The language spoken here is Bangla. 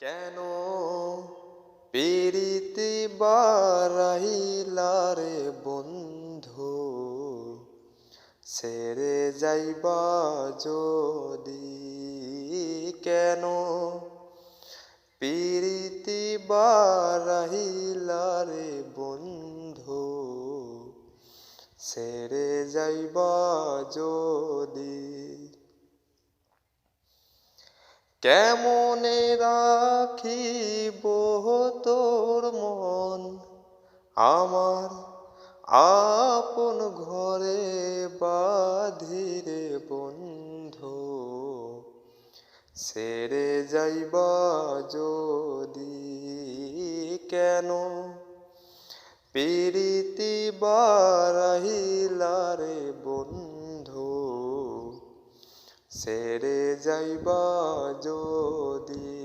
কেন পীড়িতি বারাইলা রে বন্ধু, ছেড়ে যাইবা যদি? কেন পীড়িতি বারাইলা রে বন্ধু, ছেড়ে যাইবা যদি? কেমনে রাখিব তোর মন আমার আপন ঘরে বাঁধিরে বন্ধু, ছেড়ে যাইবা যদি? কেন পীড়িতি বারাইলা রে বন্ধু, ছেড়ে যাইবা যদি?